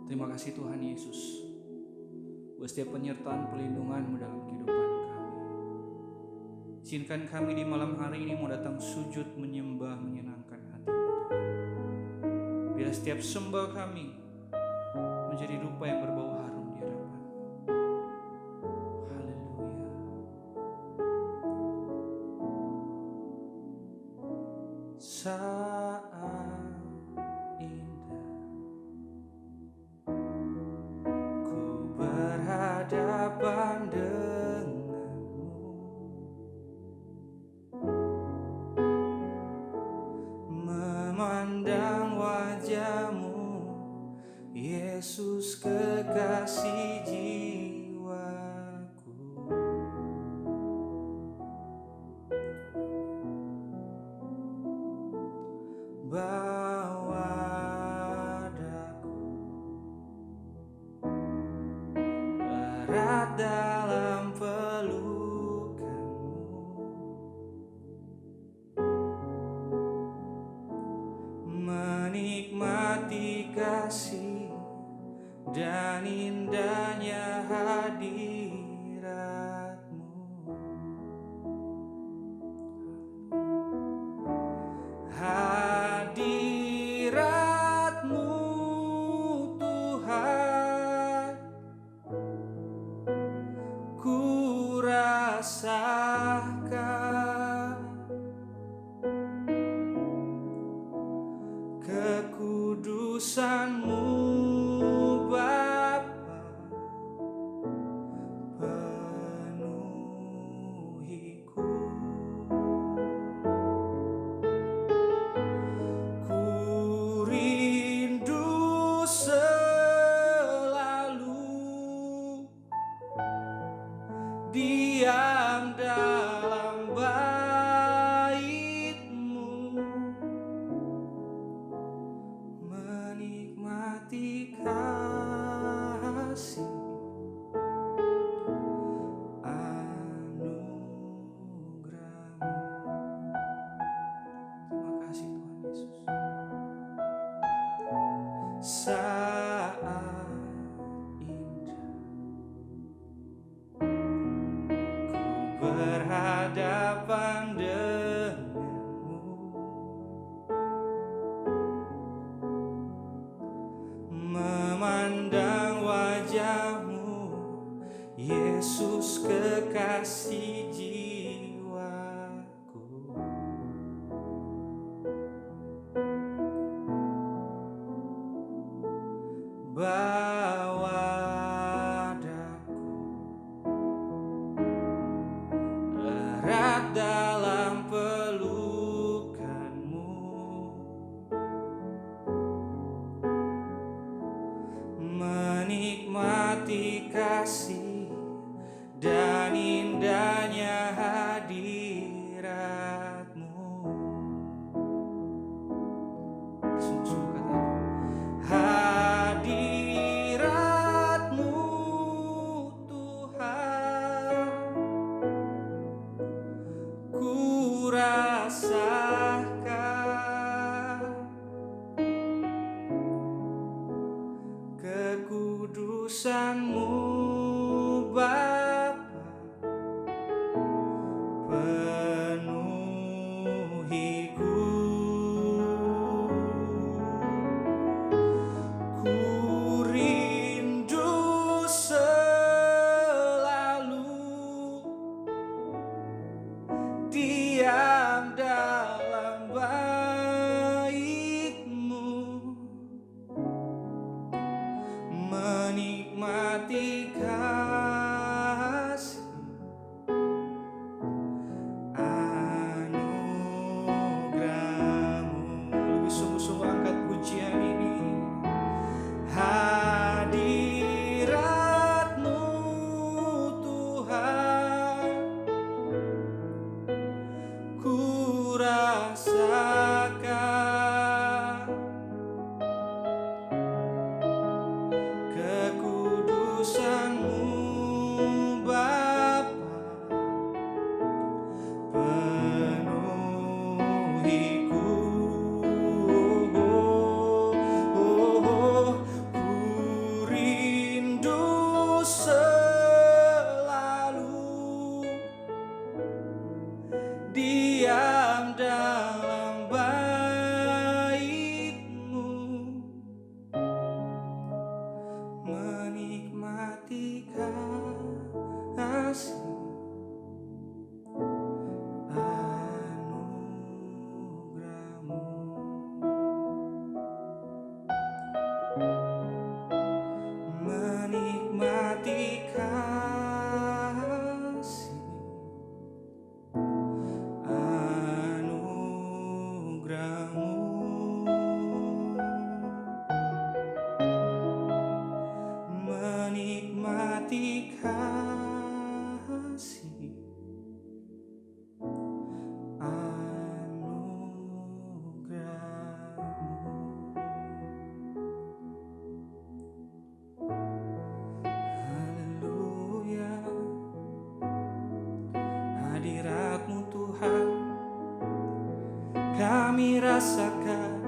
Terima kasih Tuhan Yesus buat setiap penyertaan perlindungan-Mu dalam kehidupan kami. Izinkan kami di malam hari ini mau datang sujud menyembah menyenangkan hati-Mu Tuhan. Biar setiap sembah kami menjadi rupa yang berbau harum di hadapan-Mu. Haleluya. Saat indah ku berhadapan denganmu, memandang wajah-Mu, Yesus kekasih jiwaku. Bawa daku erat dalam pelukan-Mu, menikmati kasih dan indahnya hadirat-Mu. Hadirat-Mu Tuhan, ku rasakan kekudusan-Mu Bapa, penuhiku. Ku rindu selalu diam dalam bait-Mu, menikmati kasih anugerah-Mu. Terima kasih Tuhan Yesus. Saat indah ku berhadapan denganmu, memandang wajah-Mu, Yesus kekasih jiwaku. Bawa daku erat dalam pelukan-Mu, menikmati kasih dan indahnya hadirat-Mu. Sungguh-sungguh katakan, hadirat-Mu Tuhan, ku rasakan kekudusan-Mu Bapa, penuhiku. Ku rindu selalu diam dalam bait-Mu, menikmati kasih anugerah-Mu. Lebih sungguh-sungguh angkat pujian ini. Hadirat-Mu Tuhan, ku rasakan kekudusan-Mu Bapa, penuhiku. Ku kami rasakan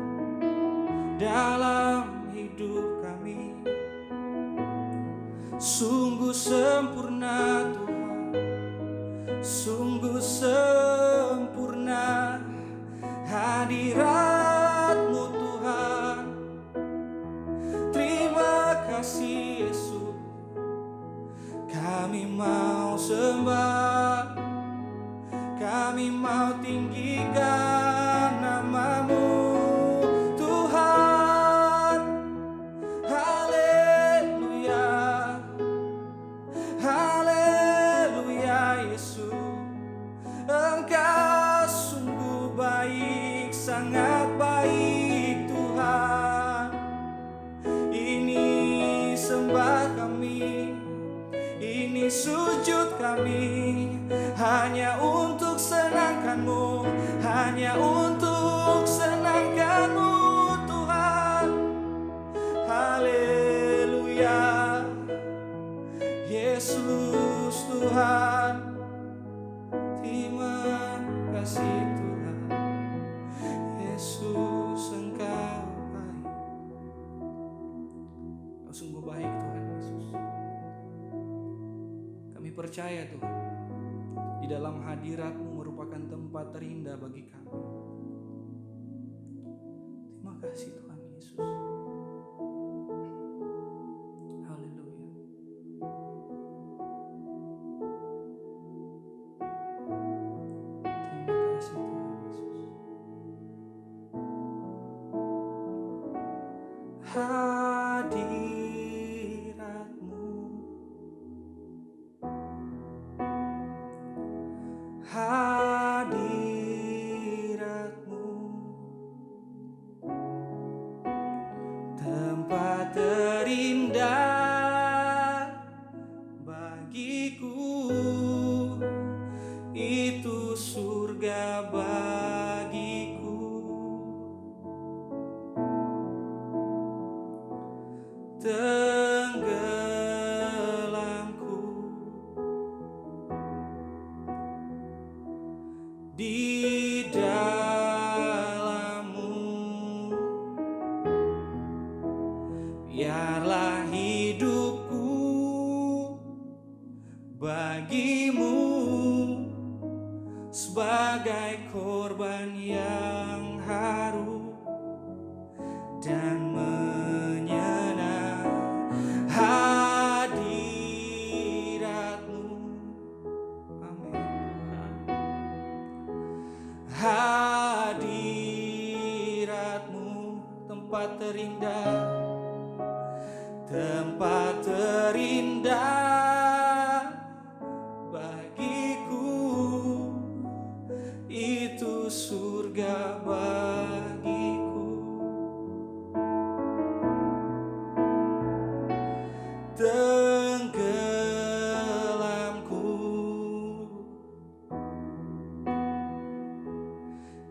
dalam hidup kami. Sungguh sempurna Tuhan, sungguh sempurna hadirat-Mu Tuhan. Terima kasih Yesus, kami mau sembah, kami mau tinggikan nama-Mu Tuhan. Haleluya, haleluya Yesus, Engkau sungguh baik, sangat baik Tuhan. Ini sembah kami, ini sujud kami, hanya untuk senangkan-Mu, hanya untuk senangkan-Mu Tuhan. Haleluya, Yesus Tuhan. Terima kasih Tuhan, Yesus Engkau baik. Engkau sungguh baik Tuhan Yesus. Kami percaya Tuhan, di dalam hadirat-Mu merupakan tempat terindah bagi kami. Terima kasih Tuhan Yesus. Haleluya. Terima kasih Tuhan Yesus. Hadirat-Mu, hadirat-Mu, tempat terindah bagiku, itu surga bagiku. Tenggelamku di dalam-Mu, biarlah hidupku bagi-Mu sebagai korban yang harum dan menyenang. Hadirat-Mu, amin Tuhan. Hadirat-Mu, tempat terindah, tempat terindah bagiku, itu surga bagiku. Tenggelamku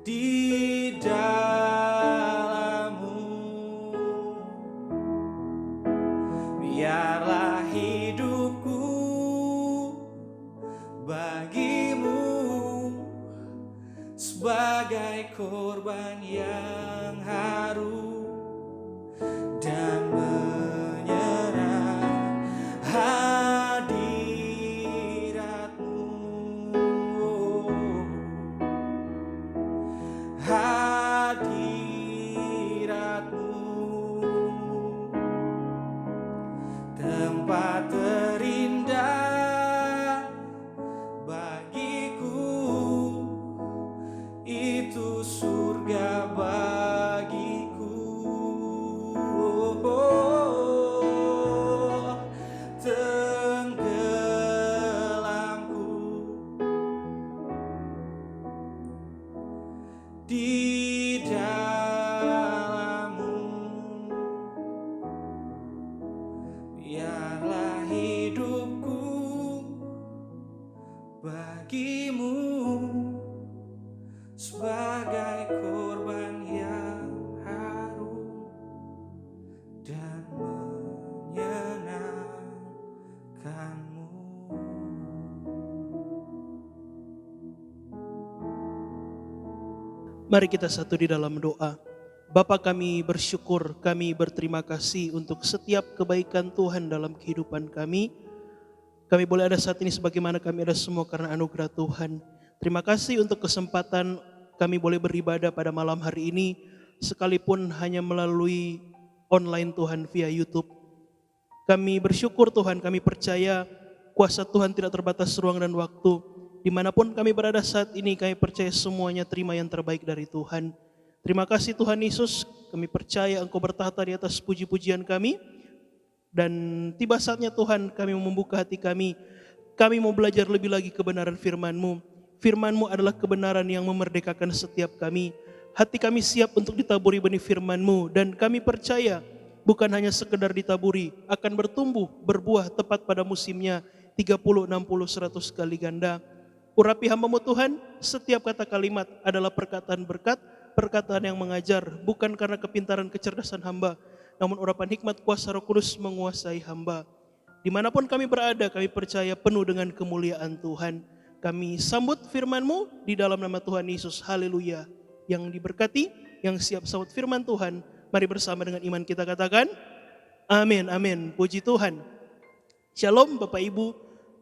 di dalam-Mu, biarlah hidupku bagi-Mu sebagai korban yang harum dan menyerah. Hadirat-Mu, hadirat-Mu, tempat terindah bagiku, itu surga bagiku. Tenggelamku di dalam-Mu, biarlah hidupku bagi-Mu sebagai korban yang harum dan menyenangkan-Mu. Mari kita satu di dalam doa. Bapa, kami bersyukur, kami berterima kasih untuk setiap kebaikan Tuhan dalam kehidupan kami. Kami boleh ada saat ini sebagaimana kami ada semua karena anugerah Tuhan. Terima kasih untuk kesempatan kami boleh beribadah pada malam hari ini, sekalipun hanya melalui online Tuhan via YouTube. Kami bersyukur Tuhan, kami percaya kuasa Tuhan tidak terbatas ruang dan waktu. Dimanapun kami berada saat ini, kami percaya semuanya terima yang terbaik dari Tuhan. Terima kasih Tuhan Yesus, kami percaya Engkau bertahta di atas puji-pujian kami. Dan tiba saatnya Tuhan kami membuka hati kami. Kami mau belajar lebih lagi kebenaran firman-Mu. Firman-Mu adalah kebenaran yang memerdekakan setiap kami. Hati kami siap untuk ditaburi benih firman-Mu. Dan kami percaya bukan hanya sekedar ditaburi, akan bertumbuh, berbuah tepat pada musimnya, 30, 60, 100 kali ganda. Urapi hamba-Mu Tuhan, setiap kata kalimat adalah perkataan berkat, perkataan yang mengajar, bukan karena kepintaran kecerdasan hamba, namun urapan hikmat kuasa Roh Kudus menguasai hamba. Dimanapun kami berada, kami percaya penuh dengan kemuliaan Tuhan. Kami sambut firman-Mu di dalam nama Tuhan Yesus, haleluya. Yang diberkati, yang siap sambut firman Tuhan, mari bersama dengan iman kita katakan, amin, amin, puji Tuhan. Shalom Bapak Ibu,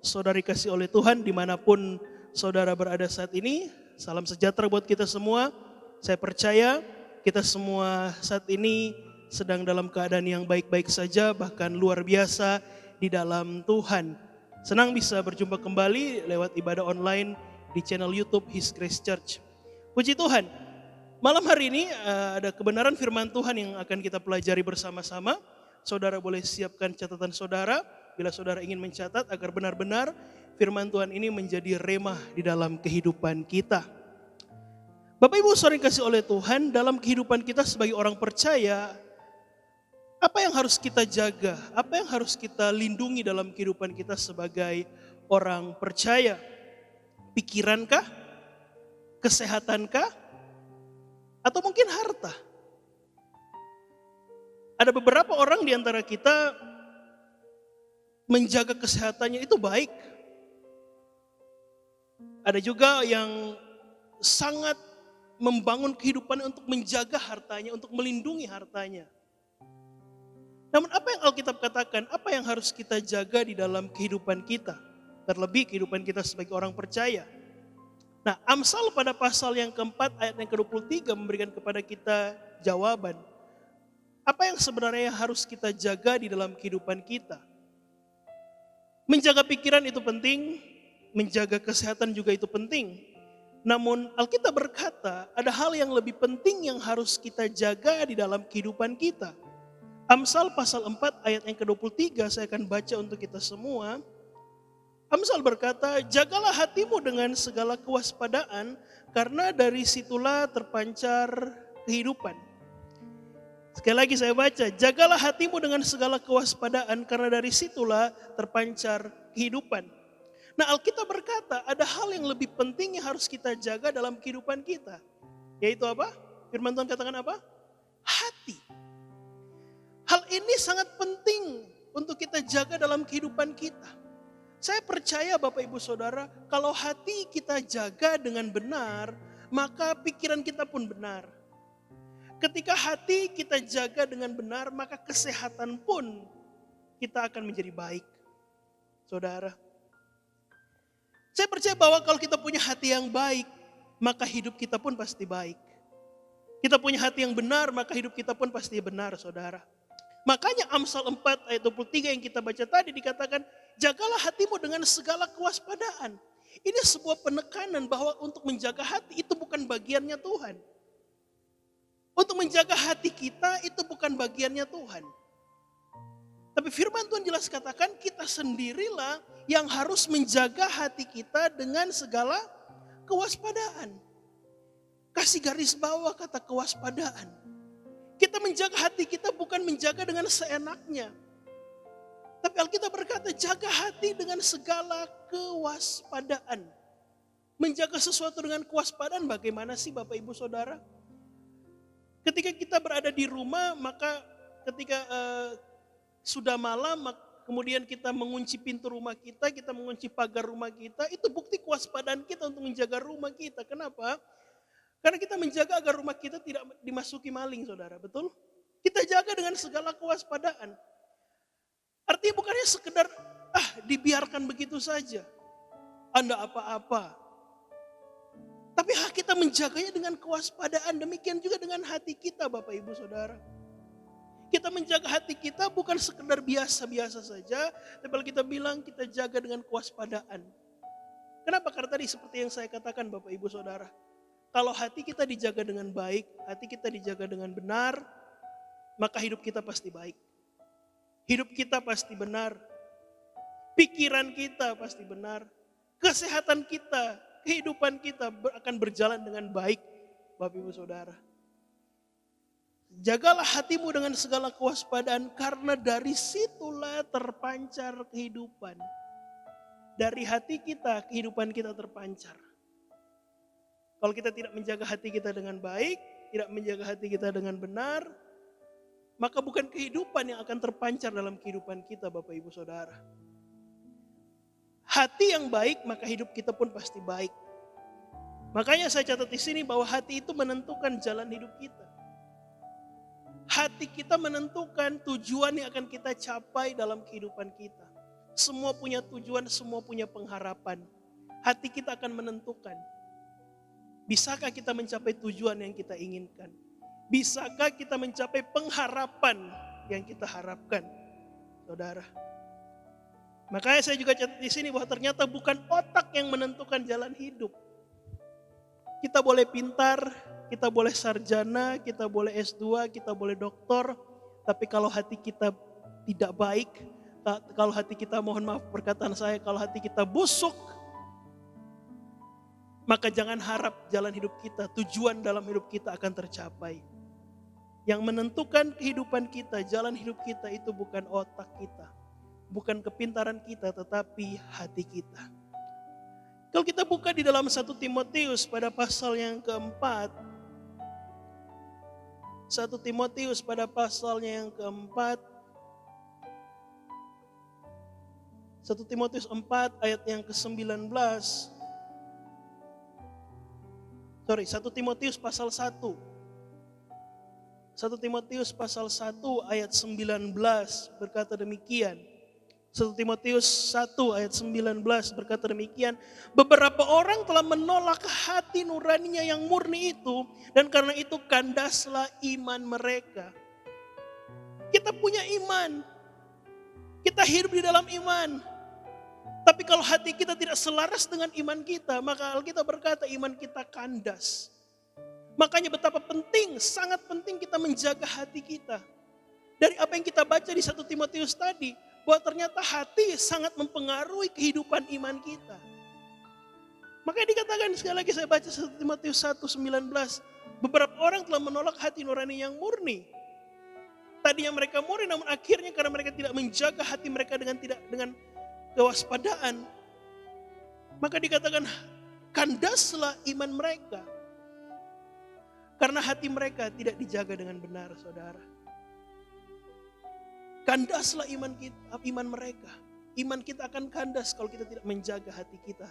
saudari kasih oleh Tuhan dimanapun saudara berada saat ini. Salam sejahtera buat kita semua. Saya percaya kita semua saat ini sedang dalam keadaan yang baik-baik saja, bahkan luar biasa di dalam Tuhan. Senang bisa berjumpa kembali lewat ibadah online di channel YouTube His Grace Church. Puji Tuhan, malam hari ini ada kebenaran firman Tuhan yang akan kita pelajari bersama-sama. Saudara boleh siapkan catatan saudara bila saudara ingin mencatat agar benar-benar firman Tuhan ini menjadi remah di dalam kehidupan kita. Bapak Ibu saudara yang kasih oleh Tuhan, dalam kehidupan kita sebagai orang percaya, apa yang harus kita jaga? Apa yang harus kita lindungi dalam kehidupan kita sebagai orang percaya? Pikirankah? Kesehatankah? Atau mungkin harta? Ada beberapa orang di antara kita menjaga kesehatannya itu baik. Ada juga yang sangat membangun kehidupannya untuk menjaga hartanya, untuk melindungi hartanya. Namun apa yang Alkitab katakan, apa yang harus kita jaga di dalam kehidupan kita? Terlebih kehidupan kita sebagai orang percaya. Nah, Amsal pada pasal yang keempat ayat yang ke-23 memberikan kepada kita jawaban. Apa yang sebenarnya harus kita jaga di dalam kehidupan kita? Menjaga pikiran itu penting, menjaga kesehatan juga itu penting. Namun Alkitab berkata ada hal yang lebih penting yang harus kita jaga di dalam kehidupan kita. Amsal pasal 4 ayat yang ke-23 saya akan baca untuk kita semua. Amsal berkata, jagalah hatimu dengan segala kewaspadaan karena dari situlah terpancar kehidupan. Sekali lagi saya baca, jagalah hatimu dengan segala kewaspadaan karena dari situlah terpancar kehidupan. Nah, Alkitab berkata ada hal yang lebih penting yang harus kita jaga dalam kehidupan kita. Yaitu apa? Firman Tuhan katakan apa? Hati. Hal ini sangat penting untuk kita jaga dalam kehidupan kita. Saya percaya Bapak Ibu Saudara, kalau hati kita jaga dengan benar, maka pikiran kita pun benar. Ketika hati kita jaga dengan benar, maka kesehatan pun kita akan menjadi baik. Saudara, saya percaya bahwa kalau kita punya hati yang baik, maka hidup kita pun pasti baik. Kita punya hati yang benar, maka hidup kita pun pasti benar, saudara. Makanya Amsal 4 ayat 23 yang kita baca tadi dikatakan, jagalah hatimu dengan segala kewaspadaan. Ini sebuah penekanan bahwa untuk menjaga hati itu bukan bagiannya Tuhan. Untuk menjaga hati kita itu bukan bagiannya Tuhan. Tapi firman Tuhan jelas katakan kita sendirilah yang harus menjaga hati kita dengan segala kewaspadaan. Kasih garis bawah kata kewaspadaan. Kita menjaga hati kita bukan menjaga dengan seenaknya. Tapi Alkitab berkata jaga hati dengan segala kewaspadaan. Menjaga sesuatu dengan kewaspadaan bagaimana sih Bapak Ibu Saudara? Ketika kita berada di rumah, maka ketika sudah malam, kemudian kita mengunci pintu rumah kita mengunci pagar rumah kita, itu bukti kewaspadaan kita untuk menjaga rumah kita. Kenapa? Karena kita menjaga agar rumah kita tidak dimasuki maling, saudara, betul? Kita jaga dengan segala kewaspadaan. Artinya bukannya sekedar dibiarkan begitu saja. Anda apa-apa. Tapi kita menjaganya dengan kewaspadaan. Demikian juga dengan hati kita, Bapak Ibu Saudara. Kita menjaga hati kita bukan sekedar biasa-biasa saja. Tapi kalau kita bilang kita jaga dengan kewaspadaan. Kenapa? Karena tadi seperti yang saya katakan Bapak Ibu Saudara. Kalau hati kita dijaga dengan baik, hati kita dijaga dengan benar, maka hidup kita pasti baik. Hidup kita pasti benar. Pikiran kita pasti benar. Kesehatan kita, kehidupan kita akan berjalan dengan baik, Bapak Ibu Saudara. Jagalah hatimu dengan segala kewaspadaan karena dari situlah terpancar kehidupan. Dari hati kita, kehidupan kita terpancar. Kalau kita tidak menjaga hati kita dengan baik, tidak menjaga hati kita dengan benar, maka bukan kehidupan yang akan terpancar dalam kehidupan kita, Bapak Ibu Saudara. Hati yang baik, maka hidup kita pun pasti baik. Makanya saya catat di sini bahwa hati itu menentukan jalan hidup kita. Hati kita menentukan tujuan yang akan kita capai dalam kehidupan kita. Semua punya tujuan, semua punya pengharapan. Hati kita akan menentukan. Bisakah kita mencapai tujuan yang kita inginkan? Bisakah kita mencapai pengharapan yang kita harapkan, saudara? Makanya saya juga catat di sini bahwa ternyata bukan otak yang menentukan jalan hidup. Kita boleh pintar, kita boleh sarjana, kita boleh S2, kita boleh doktor, tapi kalau hati kita tidak baik, kalau hati kita, mohon maaf perkataan saya, kalau hati kita busuk, maka jangan harap jalan hidup kita, tujuan dalam hidup kita akan tercapai. Yang menentukan kehidupan kita, jalan hidup kita itu bukan otak kita, bukan kepintaran kita, tetapi hati kita. Kalau kita buka di dalam 1 Timotius pada pasal yang keempat, 1 Timotius pada pasalnya yang keempat, 1 Timotius 4 ayat yang ke-19, 1 Timotius pasal 1. 1 Timotius pasal 1 ayat 19 berkata demikian. 1 Timotius 1 ayat 19 berkata demikian. Beberapa orang telah menolak hati nuraninya yang murni itu, dan karena itu kandaslah iman mereka. Kita punya iman. Kita hidup di dalam iman. Tapi kalau hati kita tidak selaras dengan iman kita, maka Alkitab berkata iman kita kandas. Makanya betapa penting, sangat penting kita menjaga hati kita. Dari apa yang kita baca di 1 Timotius tadi, bahwa ternyata hati sangat mempengaruhi kehidupan iman kita. Makanya dikatakan, sekali lagi saya baca 1 Timotius 1:19, beberapa orang telah menolak hati nurani yang murni. Tadinya mereka murni, namun akhirnya karena mereka tidak menjaga hati mereka dengan kewaspadaan, maka dikatakan kandaslah iman mereka. Karena hati mereka tidak dijaga dengan benar, saudara. Kandaslah iman mereka. Iman kita akan kandas kalau kita tidak menjaga hati kita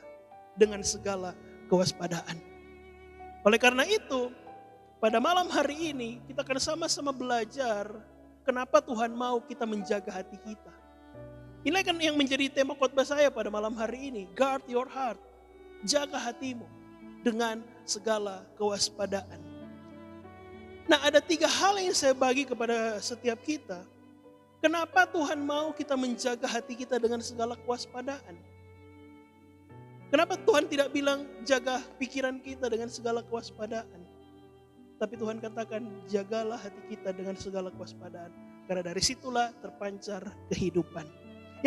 dengan segala kewaspadaan. Oleh karena itu, pada malam hari ini kita akan sama-sama belajar kenapa Tuhan mau kita menjaga hati kita. Inilah kan yang menjadi tema khotbah saya pada malam hari ini. Guard your heart. Jaga hatimu dengan segala kewaspadaan. Nah, ada 3 hal yang saya bagi kepada setiap kita. Kenapa Tuhan mau kita menjaga hati kita dengan segala kewaspadaan? Kenapa Tuhan tidak bilang jaga pikiran kita dengan segala kewaspadaan? Tapi Tuhan katakan jagalah hati kita dengan segala kewaspadaan. Karena dari situlah terpancar kehidupan.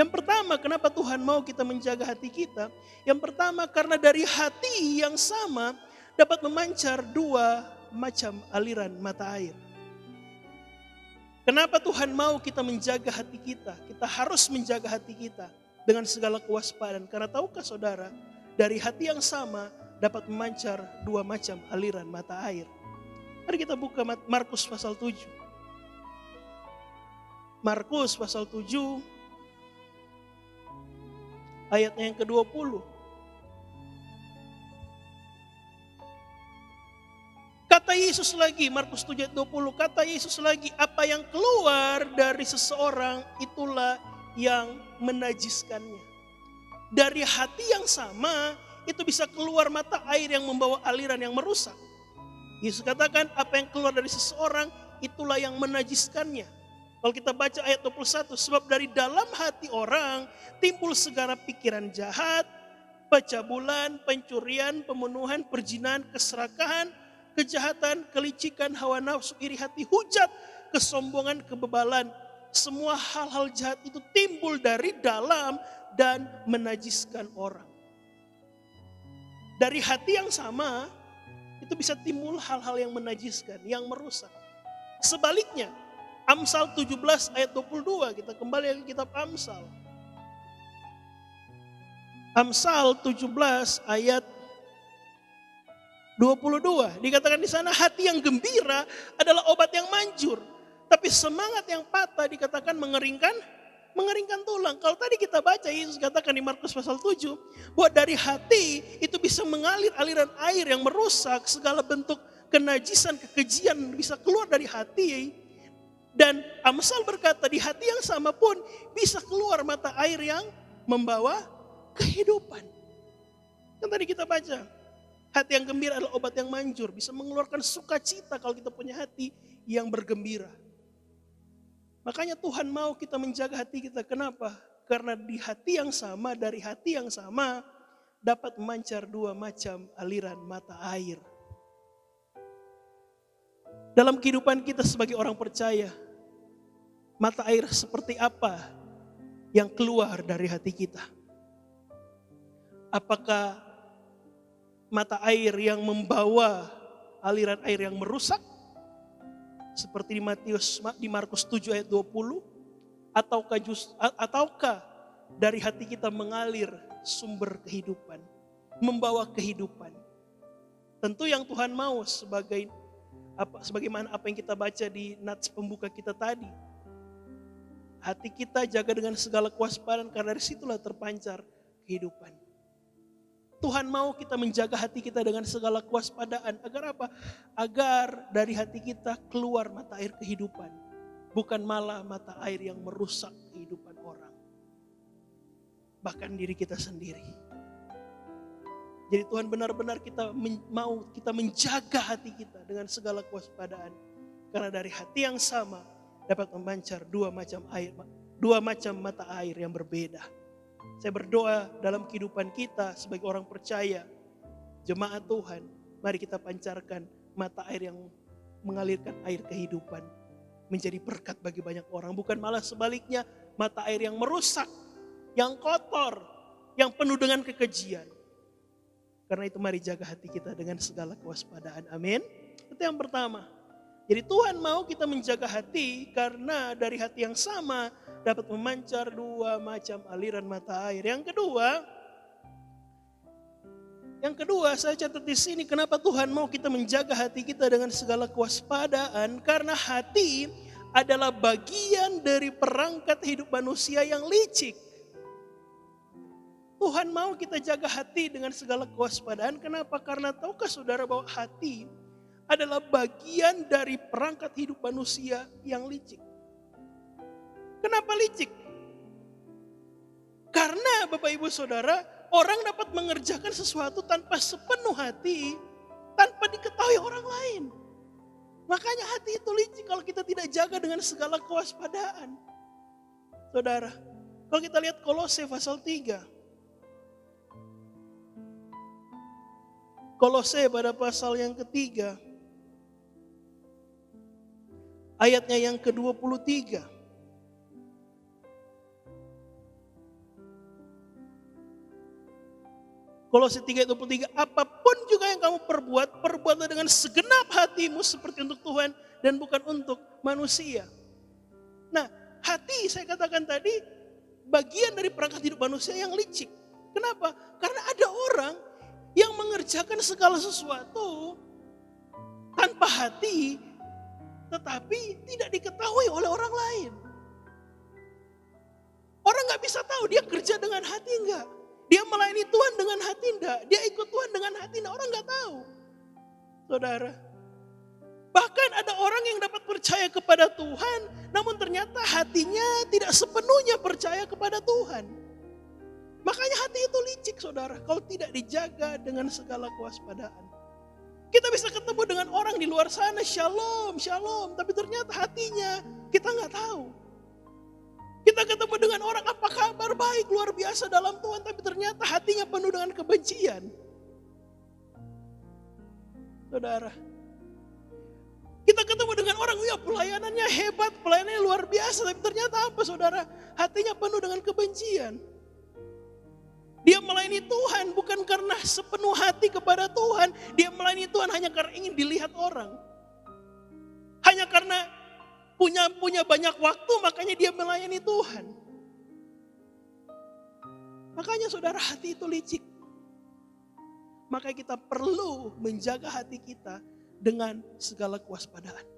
Yang pertama, kenapa Tuhan mau kita menjaga hati kita? Yang pertama, karena dari hati yang sama dapat memancar 2 macam aliran mata air. Kenapa Tuhan mau kita menjaga hati kita? Kita harus menjaga hati kita dengan segala kewaspadaan. Karena tahukah saudara, dari hati yang sama dapat memancar 2 macam aliran mata air. Mari kita buka Markus pasal 7. Markus pasal 7 ayatnya yang ke-20. Kata Yesus lagi, Markus 7 ayat 20, kata Yesus lagi, apa yang keluar dari seseorang itulah yang menajiskannya. Dari hati yang sama, itu bisa keluar mata air yang membawa aliran yang merusak. Yesus katakan, apa yang keluar dari seseorang, itulah yang menajiskannya. Kalau kita baca ayat 21, sebab dari dalam hati orang timbul segala pikiran jahat, pencabulan, pencurian, pembunuhan, perzinahan, keserakahan, kejahatan, kelicikan, hawa nafsu, iri hati, hujat, kesombongan, kebebalan. Semua hal-hal jahat itu timbul dari dalam dan menajiskan orang. Dari hati yang sama, itu bisa timbul hal-hal yang menajiskan, yang merusak. Sebaliknya, Amsal 17 ayat 22, kita kembali ke kitab Amsal. Amsal 17 ayat 22, dikatakan di sana hati yang gembira adalah obat yang manjur, tapi semangat yang patah dikatakan mengeringkan tulang. Kalau tadi kita baca Yesus katakan di Markus pasal 7, bahwa dari hati itu bisa mengalir aliran air yang merusak, segala bentuk kenajisan, kekejian bisa keluar dari hati. Dan Amsal berkata di hati yang sama pun bisa keluar mata air yang membawa kehidupan. Kan tadi kita baca, hati yang gembira adalah obat yang manjur, bisa mengeluarkan sukacita kalau kita punya hati yang bergembira. Makanya Tuhan mau kita menjaga hati kita. Kenapa? Karena di hati yang sama, dari hati yang sama dapat memancar dua macam aliran mata air. Dalam kehidupan kita sebagai orang percaya, mata air seperti apa yang keluar dari hati kita? Apakah mata air yang membawa aliran air yang merusak? Seperti di Markus 7 ayat 20? Ataukah dari hati kita mengalir sumber kehidupan, membawa kehidupan? Tentu yang Tuhan mau sebagaimana apa yang kita baca di nats pembuka kita tadi. Hati kita jaga dengan segala kewaspadaan karena dari situlah terpancar kehidupan. Tuhan mau kita menjaga hati kita dengan segala kewaspadaan. Agar apa? Agar dari hati kita keluar mata air kehidupan. Bukan malah mata air yang merusak kehidupan orang. Bahkan diri kita sendiri. Jadi Tuhan benar-benar mau kita menjaga hati kita dengan segala kewaspadaan. Karena dari hati yang sama dapat memancar dua macam mata air yang berbeda. Saya berdoa dalam kehidupan kita sebagai orang percaya, jemaat Tuhan, mari kita pancarkan mata air yang mengalirkan air kehidupan. Menjadi berkat bagi banyak orang. Bukan malah sebaliknya mata air yang merusak, yang kotor, yang penuh dengan kekejian. Karena itu mari jaga hati kita dengan segala kewaspadaan. Amin. Itu yang pertama. Jadi Tuhan mau kita menjaga hati karena dari hati yang sama dapat memancar dua macam aliran mata air. Yang kedua saya catat di sini kenapa Tuhan mau kita menjaga hati kita dengan segala kewaspadaan. Karena hati adalah bagian dari perangkat hidup manusia yang licik. Tuhan mau kita jaga hati dengan segala kewaspadaan. Kenapa? Karena tahukah saudara bahwa hati adalah bagian dari perangkat hidup manusia yang licik. Kenapa licik? Karena Bapak Ibu Saudara, orang dapat mengerjakan sesuatu tanpa sepenuh hati, tanpa diketahui orang lain. Makanya hati itu licik kalau kita tidak jaga dengan segala kewaspadaan. Saudara, kalau kita lihat Kolose pasal 3. Kolose pada pasal yang ketiga, ayatnya yang ke-23. Kolose 3:23, apapun juga yang kamu perbuatlah dengan segenap hatimu seperti untuk Tuhan dan bukan untuk manusia. Nah, hati saya katakan tadi bagian dari perangkat hidup manusia yang licik. Kenapa? Karena ada orang yang mengerjakan segala sesuatu tanpa hati, tetapi tidak diketahui oleh orang lain. Orang gak bisa tahu dia kerja dengan hati enggak. Dia melayani Tuhan dengan hati enggak. Dia ikut Tuhan dengan hati enggak. Orang gak tahu. Saudara, Bahkan ada orang yang dapat percaya kepada Tuhan, namun ternyata hatinya tidak sepenuhnya percaya kepada Tuhan. Makanya hati itu licik, saudara, kalau tidak dijaga dengan segala kewaspadaan. Kita bisa ketemu dengan orang di luar sana, shalom, shalom, tapi ternyata hatinya kita nggak tahu. Kita ketemu dengan orang, apa kabar, baik, luar biasa dalam Tuhan, tapi ternyata hatinya penuh dengan kebencian. Saudara, kita ketemu dengan orang, ya pelayanannya hebat, pelayanannya luar biasa, tapi ternyata apa, saudara? Hatinya penuh dengan kebencian. Dia melayani Tuhan bukan karena sepenuh hati kepada Tuhan. Dia melayani Tuhan hanya karena ingin dilihat orang. Hanya karena punya banyak waktu, makanya dia melayani Tuhan. Makanya saudara, hati itu licik. Makanya kita perlu menjaga hati kita dengan segala kewaspadaan.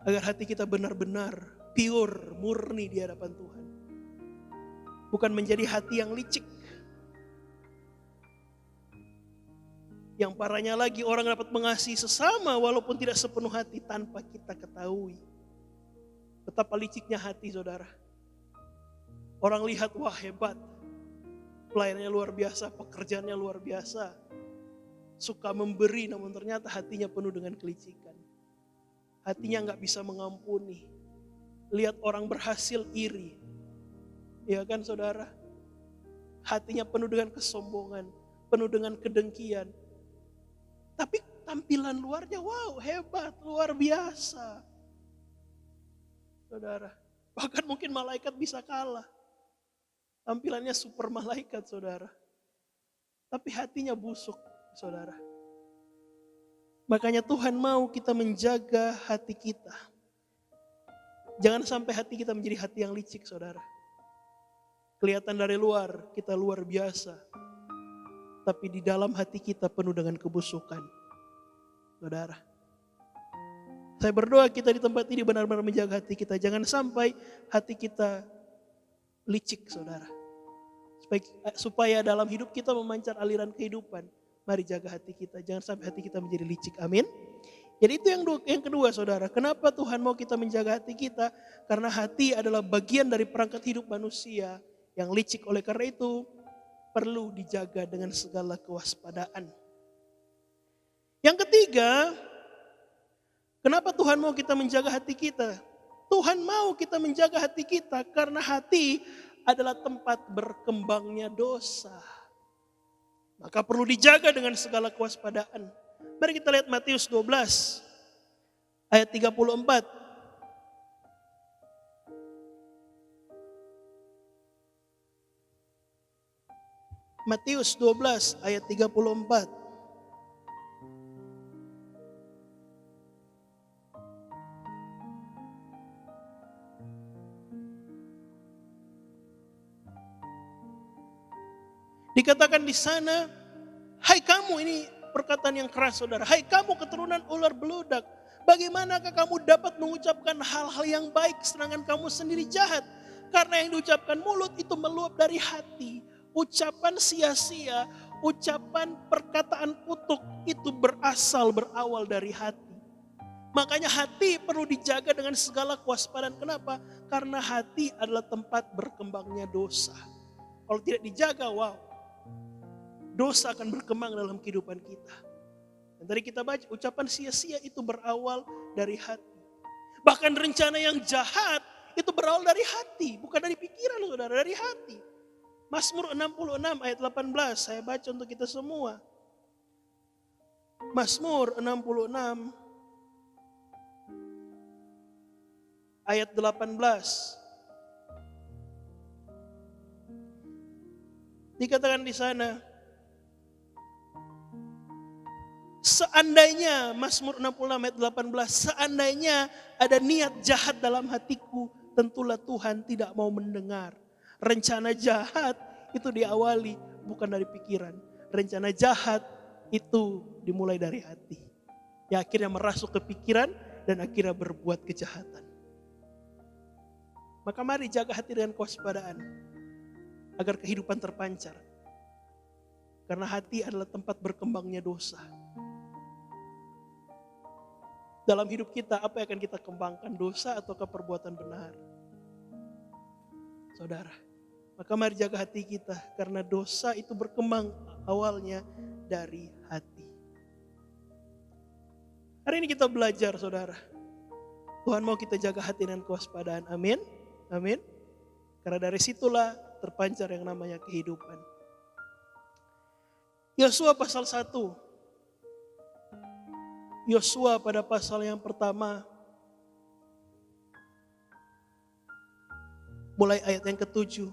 Agar hati kita benar-benar pure, murni di hadapan Tuhan. Bukan menjadi hati yang licik. Yang parahnya lagi, orang dapat mengasihi sesama walaupun tidak sepenuh hati tanpa kita ketahui. Betapa liciknya hati, saudara. Orang lihat, wah hebat, pelayanannya luar biasa, pekerjaannya luar biasa, suka memberi, namun ternyata hatinya penuh dengan kelicikan. Hatinya gak bisa mengampuni. Lihat orang berhasil, iri. Ya kan, saudara? Hatinya penuh dengan kesombongan, penuh dengan kedengkian. Tapi tampilan luarnya, wow, hebat, luar biasa. Saudara, bahkan mungkin malaikat bisa kalah. Tampilannya super malaikat, saudara. Tapi hatinya busuk, saudara. Makanya Tuhan mau kita menjaga hati kita. Jangan sampai hati kita menjadi hati yang licik, saudara. Kelihatan dari luar, kita luar biasa. Tapi di dalam hati kita penuh dengan kebusukan. Saudara. Saya berdoa kita di tempat ini benar-benar menjaga hati kita. Jangan sampai hati kita licik, saudara. Supaya dalam hidup kita memancar aliran kehidupan. Mari jaga hati kita. Jangan sampai hati kita menjadi licik. Amin. Jadi itu yang kedua, saudara. Kenapa Tuhan mau kita menjaga hati kita? Karena hati adalah bagian dari perangkat hidup manusia yang licik. Oleh karena itu perlu dijaga dengan segala kewaspadaan. Yang ketiga, kenapa Tuhan mau kita menjaga hati kita? Tuhan mau kita menjaga hati kita karena hati adalah tempat berkembangnya dosa. Maka perlu dijaga dengan segala kewaspadaan. Mari kita lihat Matius 12 ayat 34. Matius 12 ayat 34. Dikatakan di sana, hai kamu, ini perkataan yang keras, saudara. Hai kamu keturunan ular beludak, bagaimanakah kamu dapat mengucapkan hal-hal yang baik sedangkan kamu sendiri jahat? Karena yang diucapkan mulut itu meluap dari hati. Ucapan sia-sia, ucapan perkataan kutuk itu berawal dari hati. Makanya hati perlu dijaga dengan segala kewaspadaan. Kenapa? Karena hati adalah tempat berkembangnya dosa. Kalau tidak dijaga, wow, dosa akan berkembang dalam kehidupan kita. Dan tadi kita baca, ucapan sia-sia itu berawal dari hati. Bahkan rencana yang jahat itu berawal dari hati, bukan dari pikiran, saudara, dari hati. Mazmur 66 ayat 18, saya baca untuk kita semua. Mazmur 66 ayat 18. Dikatakan di sana, seandainya, Mazmur 66 ayat 18, seandainya ada niat jahat dalam hatiku, tentulah Tuhan tidak mau mendengar. Rencana jahat itu diawali bukan dari pikiran. Rencana jahat itu dimulai dari hati. Ya akhirnya merasuk ke pikiran dan akhirnya berbuat kejahatan. Maka mari jaga hati dengan kewaspadaan agar kehidupan terpancar. Karena hati adalah tempat berkembangnya dosa. dalam hidup kita, apa yang akan kita kembangkan, dosa ataukah perbuatan benar? Saudara, maka mari jaga hati kita, karena dosa itu berkembang awalnya dari hati. Hari ini kita belajar, saudara. Tuhan mau kita jaga hati dengan kewaspadaan. Amin. Amin. Karena dari situlah terpancar yang namanya kehidupan. Yosua pasal 1. Yosua pada pasal yang pertama, mulai ayat yang ke-7.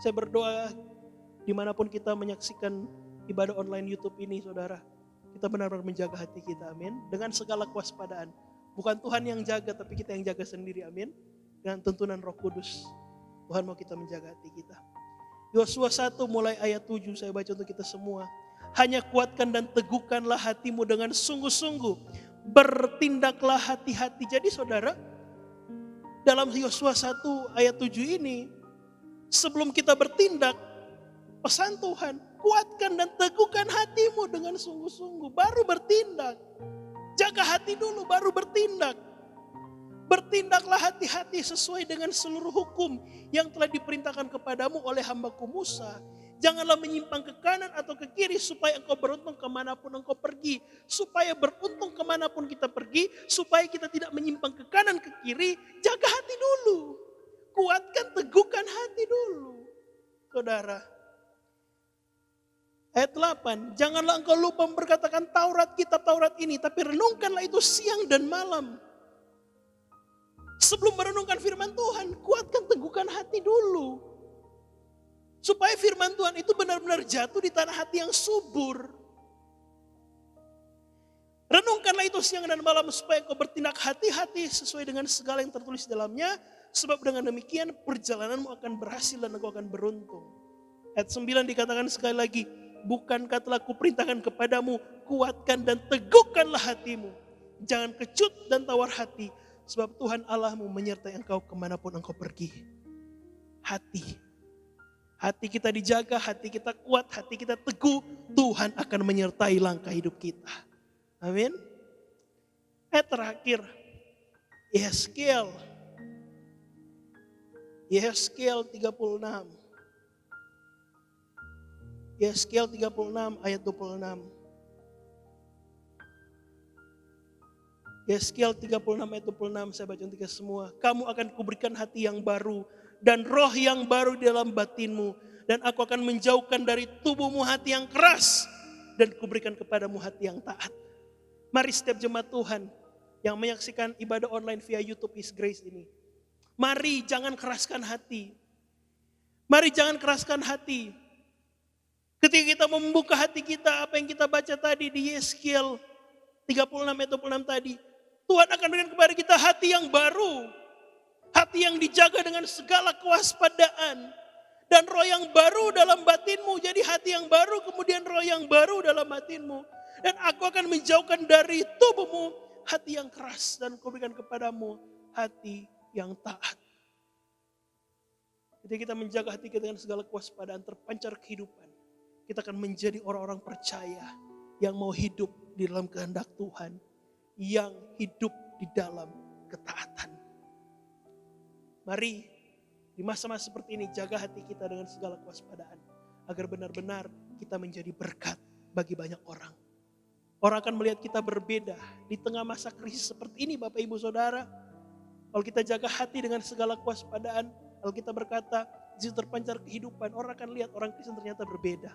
Saya berdoa dimanapun kita menyaksikan ibadah online YouTube ini, saudara, kita benar-benar menjaga hati kita, amin. Dengan segala kewaspadaan. Bukan Tuhan yang jaga, tapi kita yang jaga sendiri, amin. Dengan tuntunan Roh Kudus, Tuhan mau kita menjaga hati kita. Yosua 1 mulai ayat 7, saya baca untuk kita semua. Hanya kuatkan dan teguhkanlah hatimu dengan sungguh-sungguh. Bertindaklah hati-hati. Jadi saudara, dalam Yosua 1 ayat 7 ini, sebelum kita bertindak, pesan Tuhan, kuatkan dan teguhkan hatimu dengan sungguh-sungguh. Baru bertindak. Jaga hati dulu, baru bertindak. Bertindaklah hati-hati sesuai dengan seluruh hukum yang telah diperintahkan kepadamu oleh hambaku Musa. Janganlah menyimpang ke kanan atau ke kiri supaya engkau beruntung kemanapun engkau pergi. Supaya beruntung kemanapun kita pergi, supaya kita tidak menyimpang ke kanan ke kiri, jaga hati dulu. Kuatkan, teguhkan hati dulu. Saudara. Ayat 8, janganlah engkau lupa memperkatakan Taurat, kitab Taurat ini, tapi renungkanlah itu siang dan malam. Sebelum merenungkan firman Tuhan, kuatkan, teguhkan hati dulu. Supaya firman Tuhan itu benar-benar jatuh di tanah hati yang subur. Renungkanlah itu siang dan malam supaya engkau bertindak hati-hati sesuai dengan segala yang tertulis dalamnya. Sebab dengan demikian perjalananmu akan berhasil dan engkau akan beruntung. Ayat 9 dikatakan sekali lagi, bukankah telah kuperintahkan kepadamu, kuatkan dan teguhkanlah hatimu. Jangan kecut dan tawar hati, sebab Tuhan Allahmu menyertai engkau kemanapun engkau pergi. Hati. Hati kita dijaga, hati kita kuat, hati kita teguh, Tuhan akan menyertai langkah hidup kita. Amin. Ayat terakhir, Yehezkiel 36. Yehezkiel 36 ayat 26. Yehezkiel 36 ayat 26, saya baca untuk kita semua. Kamu akan kuberikan hati yang baru dan roh yang baru di dalam batinmu. Dan aku akan menjauhkan dari tubuhmu hati yang keras dan kuberikan kepadamu hati yang taat. Mari setiap jemaat Tuhan yang menyaksikan ibadah online via YouTube His Grace ini. Mari jangan keraskan hati. Mari jangan keraskan hati. Ketika kita membuka hati kita, apa yang kita baca tadi di Yehezkiel 36 ayat 26 tadi. Tuhan akan berikan kepada kita hati yang baru. Hati yang dijaga dengan segala kewaspadaan. Dan roh yang baru dalam batinmu. Jadi hati yang baru kemudian roh yang baru dalam batinmu. Dan aku akan menjauhkan dari tubuhmu hati yang keras. Dan kuberikan kepadamu hati yang taat. Ketika kita menjaga hati kita dengan segala kewaspadaan, terpancar kehidupan. Kita akan menjadi orang-orang percaya yang mau hidup di dalam kehendak Tuhan. Yang hidup di dalam ketaatan. Mari di masa-masa seperti ini jaga hati kita dengan segala kewaspadaan. Agar benar-benar kita menjadi berkat bagi banyak orang. Orang akan melihat kita berbeda di tengah masa krisis seperti ini Bapak Ibu Saudara. Kalau kita jaga hati dengan segala kewaspadaan, kalau kita berkata, di situ terpancar kehidupan, orang akan lihat orang Kristen ternyata berbeda.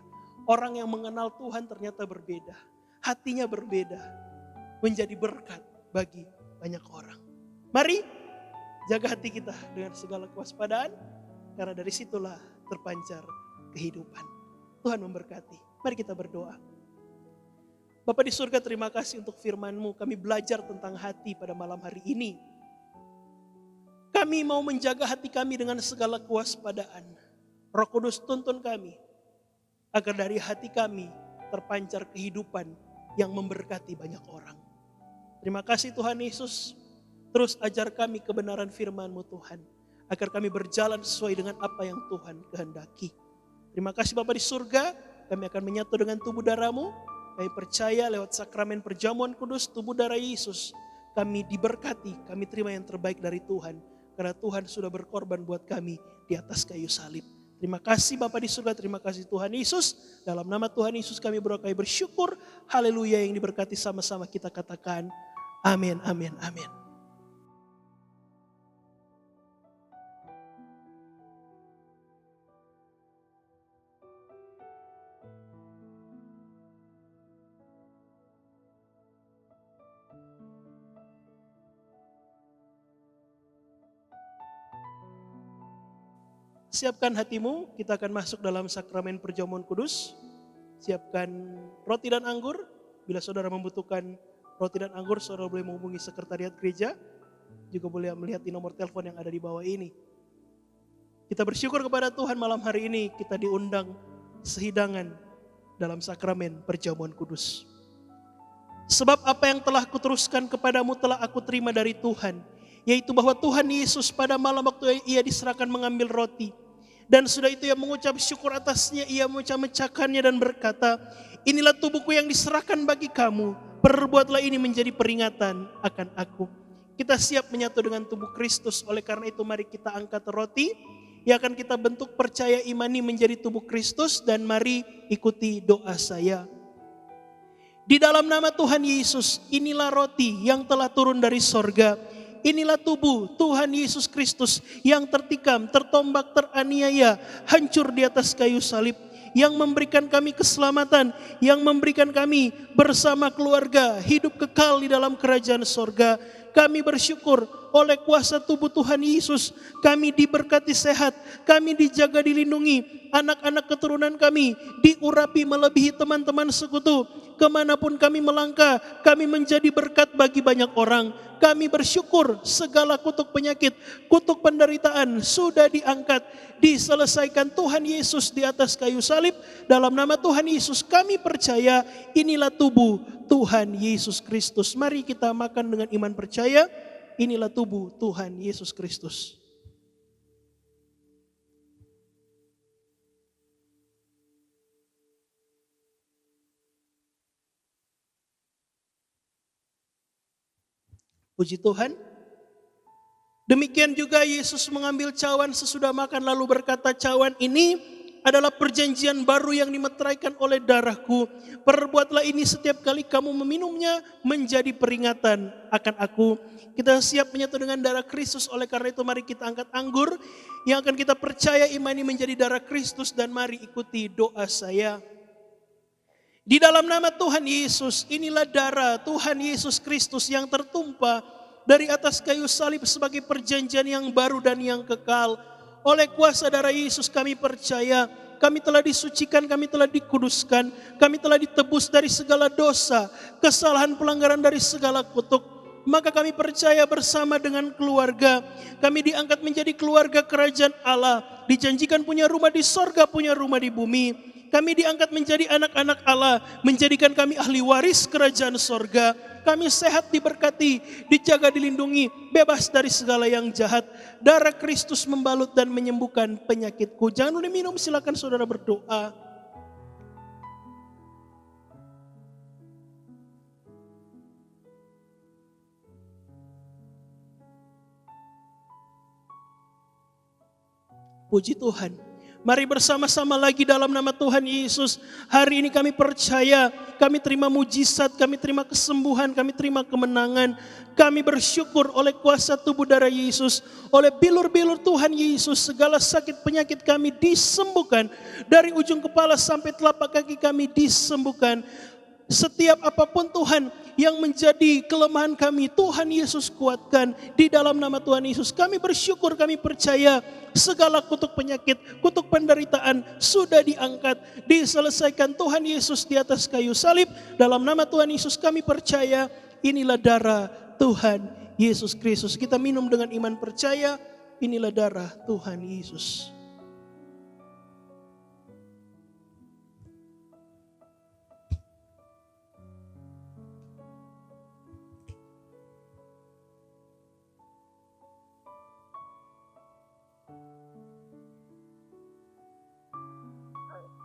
Orang yang mengenal Tuhan ternyata berbeda. Hatinya berbeda. Menjadi berkat bagi banyak orang. Mari jaga hati kita dengan segala kewaspadaan. Karena dari situlah terpancar kehidupan. Tuhan memberkati. Mari kita berdoa. Bapa di surga, terima kasih untuk firman-Mu. Kami belajar tentang hati pada malam hari ini. Kami mau menjaga hati kami dengan segala kewaspadaan. Roh Kudus tuntun kami. Agar dari hati kami terpancar kehidupan yang memberkati banyak orang. Terima kasih Tuhan Yesus. Terus ajar kami kebenaran firman-Mu Tuhan. Agar kami berjalan sesuai dengan apa yang Tuhan kehendaki. Terima kasih Bapa di surga. Kami akan menyatu dengan tubuh darah-Mu. Kami percaya lewat sakramen perjamuan kudus tubuh darah Yesus, kami diberkati, kami terima yang terbaik dari Tuhan. Karena Tuhan sudah berkorban buat kami di atas kayu salib. Terima kasih Bapa di surga, terima kasih Tuhan Yesus. Dalam nama Tuhan Yesus kami berdoa, kami bersyukur. Haleluya, yang diberkati sama-sama kita katakan amin, amin, amin. Siapkan hatimu, kita akan masuk dalam sakramen perjamuan kudus. Siapkan roti dan anggur. Bila saudara membutuhkan roti dan anggur, saudara boleh menghubungi sekretariat gereja. Juga boleh melihat di nomor telepon yang ada di bawah ini. Kita bersyukur kepada Tuhan malam hari ini kita diundang sehidangan dalam sakramen perjamuan kudus. Sebab apa yang telah kuteruskan kepadamu telah aku terima dari Tuhan, yaitu bahwa Tuhan Yesus pada malam waktu ia diserahkan mengambil roti. Dan sudah itu ia mengucap syukur atasnya, ia memecah-mecahkannya dan berkata, inilah tubuhku yang diserahkan bagi kamu, perbuatlah ini menjadi peringatan akan aku. Kita siap menyatu dengan tubuh Kristus, oleh karena itu mari kita angkat roti, yang akan kita bentuk percaya imani menjadi tubuh Kristus, dan mari ikuti doa saya. Di dalam nama Tuhan Yesus, inilah roti yang telah turun dari sorga. Inilah tubuh Tuhan Yesus Kristus yang tertikam, tertombak, teraniaya, hancur di atas kayu salib. Yang memberikan kami keselamatan, yang memberikan kami bersama keluarga hidup kekal di dalam kerajaan sorga. Kami bersyukur oleh kuasa tubuh Tuhan Yesus, kami diberkati sehat, kami dijaga dilindungi, anak-anak keturunan kami diurapi melebihi teman-teman sekutu. Kemanapun kami melangkah, kami menjadi berkat bagi banyak orang. Kami bersyukur segala kutuk penyakit, kutuk penderitaan sudah diangkat, diselesaikan Tuhan Yesus di atas kayu salib. Dalam nama Tuhan Yesus kami percaya inilah tubuh Tuhan Yesus Kristus. Mari kita makan dengan iman percaya, inilah tubuh Tuhan Yesus Kristus. Puji Tuhan. Demikian juga Yesus mengambil cawan sesudah makan lalu berkata, cawan ini adalah perjanjian baru yang dimeteraikan oleh darahku. Perbuatlah ini setiap kali kamu meminumnya menjadi peringatan akan aku. Kita siap menyatu dengan darah Kristus, oleh karena itu mari kita angkat anggur yang akan kita percaya imani menjadi darah Kristus, dan mari ikuti doa saya. Di dalam nama Tuhan Yesus, inilah darah Tuhan Yesus Kristus yang tertumpah dari atas kayu salib sebagai perjanjian yang baru dan yang kekal. Oleh kuasa darah Yesus kami percaya, kami telah disucikan, kami telah dikuduskan, kami telah ditebus dari segala dosa, kesalahan, pelanggaran, dari segala kutuk. Maka kami percaya bersama dengan keluarga, kami diangkat menjadi keluarga kerajaan Allah, dijanjikan punya rumah di sorga, punya rumah di bumi. Kami diangkat menjadi anak-anak Allah, menjadikan kami ahli waris kerajaan sorga. Kami sehat, diberkati, dijaga, dilindungi, bebas dari segala yang jahat. Darah Kristus membalut dan menyembuhkan penyakitku. Jangan dulu minum, silakan saudara berdoa. Puji Tuhan. Mari bersama-sama lagi dalam nama Tuhan Yesus. Hari ini kami percaya, kami terima mujizat, kami terima kesembuhan, kami terima kemenangan. Kami bersyukur oleh kuasa tubuh darah Yesus, oleh bilur-bilur Tuhan Yesus, segala sakit penyakit kami disembuhkan. Dari ujung kepala sampai telapak kaki kami disembuhkan. Setiap apapun Tuhan yang menjadi kelemahan kami, Tuhan Yesus kuatkan di dalam nama Tuhan Yesus. Kami bersyukur, kami percaya segala kutuk penyakit, kutuk penderitaan sudah diangkat, diselesaikan Tuhan Yesus di atas kayu salib. Dalam nama Tuhan Yesus kami percaya inilah darah Tuhan Yesus Kristus. Kita minum dengan iman percaya, inilah darah Tuhan Yesus.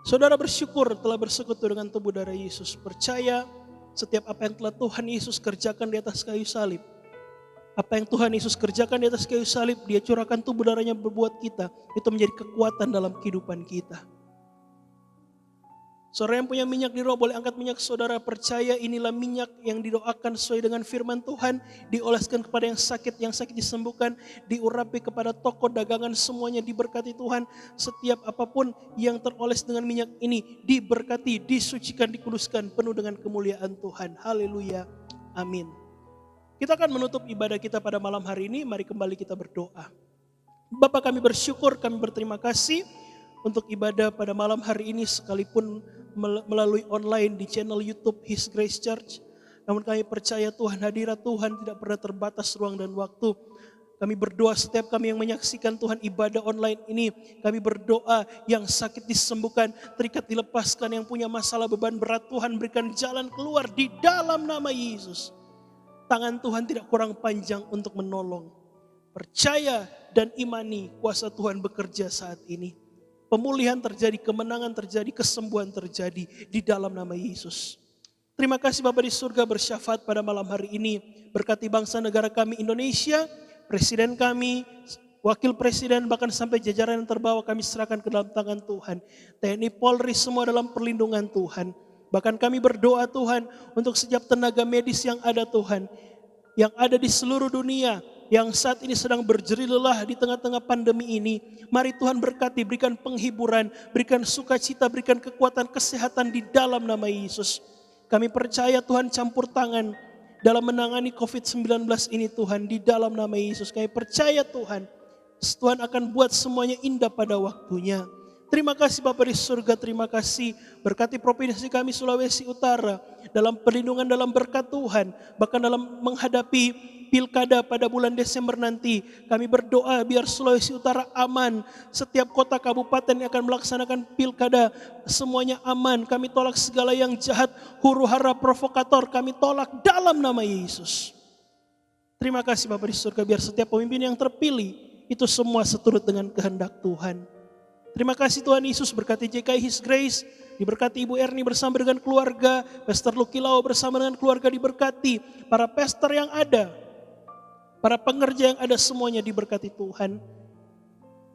Saudara bersyukur telah bersekutu dengan tubuh darah Yesus. Percaya setiap apa yang telah Tuhan Yesus kerjakan di atas kayu salib. Apa yang Tuhan Yesus kerjakan di atas kayu salib, Dia curahkan tubuh darahnya berbuat kita. Itu menjadi kekuatan dalam kehidupan kita. Saudara yang punya minyak di roh, boleh angkat minyak saudara. Percaya inilah minyak yang didoakan sesuai dengan firman Tuhan. Dioleskan kepada yang sakit disembuhkan. Diurapi kepada toko dagangan, semuanya diberkati Tuhan. Setiap apapun yang teroles dengan minyak ini diberkati, disucikan, dikuduskan, penuh dengan kemuliaan Tuhan. Haleluya, amin. Kita akan menutup ibadah kita pada malam hari ini. Mari kembali kita berdoa. Bapa, kami bersyukur, kami berterima kasih untuk ibadah pada malam hari ini, sekalipun melalui online di channel YouTube His Grace Church. Namun kami percaya Tuhan, hadirat Tuhan tidak pernah terbatas ruang dan waktu. Kami berdoa setiap kami yang menyaksikan Tuhan ibadah online ini. Kami berdoa yang sakit disembuhkan, terikat dilepaskan, yang punya masalah beban berat Tuhan berikan jalan keluar di dalam nama Yesus. Tangan Tuhan tidak kurang panjang untuk menolong. Percaya dan imani kuasa Tuhan bekerja saat ini. Pemulihan terjadi, kemenangan terjadi, kesembuhan terjadi di dalam nama Yesus. Terima kasih Bapa di surga, bersyafaat pada malam hari ini. Berkati bangsa negara kami Indonesia, presiden kami, wakil presiden, bahkan sampai jajaran yang terbawa kami serahkan ke dalam tangan Tuhan. TNI Polri semua dalam perlindungan Tuhan. Bahkan kami berdoa Tuhan untuk setiap tenaga medis yang ada Tuhan. Yang ada di seluruh dunia, yang saat ini sedang berjerih lelah di tengah-tengah pandemi ini. Mari Tuhan berkati, berikan penghiburan, berikan sukacita, berikan kekuatan, kesehatan di dalam nama Yesus. Kami percaya Tuhan campur tangan dalam menangani COVID-19 ini Tuhan, di dalam nama Yesus. Kami percaya Tuhan, Tuhan akan buat semuanya indah pada waktunya. Terima kasih Bapa di surga, terima kasih. Berkati provinsi kami Sulawesi Utara dalam perlindungan, dalam berkat Tuhan. Bahkan dalam menghadapi pilkada pada bulan Desember nanti, kami berdoa biar Sulawesi Utara aman. Setiap kota kabupaten yang akan melaksanakan pilkada, semuanya aman. Kami tolak segala yang jahat, huru hara, provokator, kami tolak dalam nama Yesus. Terima kasih Bapa di surga, biar setiap pemimpin yang terpilih itu semua seturut dengan kehendak Tuhan. Terima kasih Tuhan Yesus, berkati JKI His Grace, diberkati Ibu Erni bersama dengan keluarga, Pastor Lucky Lau bersama dengan keluarga diberkati, para pastor yang ada, para pengerja yang ada semuanya diberkati Tuhan.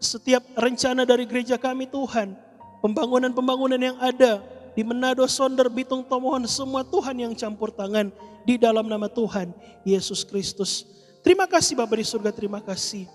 Setiap rencana dari gereja kami Tuhan, pembangunan-pembangunan yang ada di Manado, Sonder, Bitung, Tomohon, semua Tuhan yang campur tangan di dalam nama Tuhan Yesus Kristus. Terima kasih Bapa di surga, terima kasih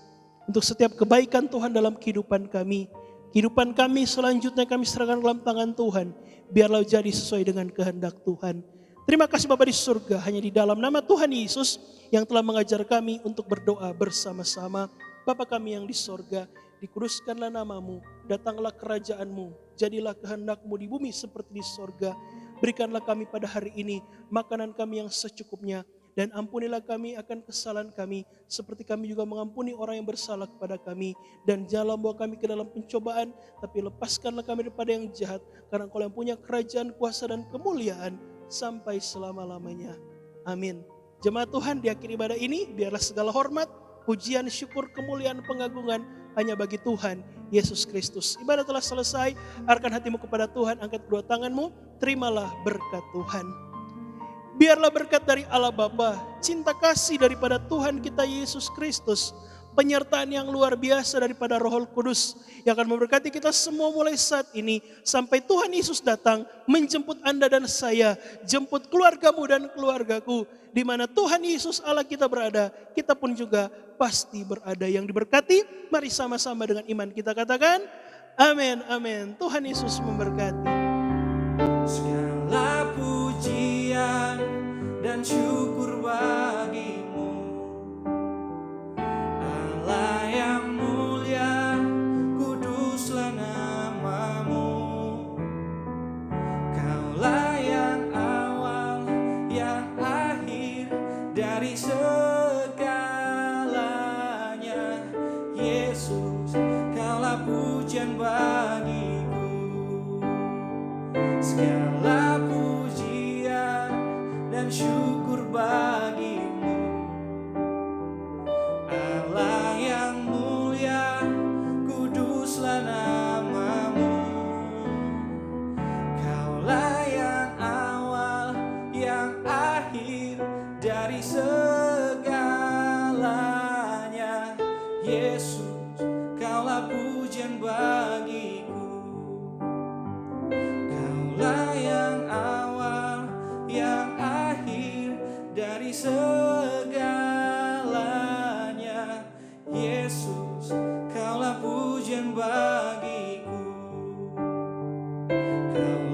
untuk setiap kebaikan Tuhan dalam kehidupan kami. Kehidupan kami selanjutnya kami serahkan dalam tangan Tuhan. Biarlah jadi sesuai dengan kehendak Tuhan. Terima kasih Bapa di surga, hanya di dalam nama Tuhan Yesus yang telah mengajar kami untuk berdoa bersama-sama. Bapa kami yang di surga, dikuduskanlah namamu, datanglah kerajaan-Mu, jadilah kehendak-Mu di bumi seperti di surga. Berikanlah kami pada hari ini makanan kami yang secukupnya. Dan ampunilah kami akan kesalahan kami, seperti kami juga mengampuni orang yang bersalah kepada kami. Dan janganlah bawa kami ke dalam pencobaan, tapi lepaskanlah kami daripada yang jahat. Karena Engkau yang punya kerajaan, kuasa dan kemuliaan sampai selama-lamanya. Amin. Jemaat Tuhan, di akhir ibadah ini, biarlah segala hormat, pujian, syukur, kemuliaan, pengagungan hanya bagi Tuhan Yesus Kristus. Ibadah telah selesai, arahkan hatimu kepada Tuhan, angkat kedua tanganmu, terimalah berkat Tuhan. Biarlah berkat dari Allah Bapa, cinta kasih daripada Tuhan kita Yesus Kristus, penyertaan yang luar biasa daripada Roh Kudus yang akan memberkati kita semua mulai saat ini sampai Tuhan Yesus datang menjemput Anda dan saya, jemput keluargamu dan keluargaku. Di mana Tuhan Yesus Allah kita berada, kita pun juga pasti berada. Yang diberkati, mari sama-sama dengan iman kita katakan, amin, amin. Tuhan Yesus memberkati. Segala pujian dan syukur bagimu, Allah yang mulia, kuduslah namamu. Kaulah yang awal, yang akhir dari segalanya. Yesus, Kaulah pujian bagiku. Segala pujian dan syukur bagimu, Allah yang mulia, kuduslah namamu. dari segalanya. Yesus, Kaulah pujian bagiku. Kaulah yang awal, yang akhir dari segalanya. Yesus, Kaulah pujian bagiku. Kaulah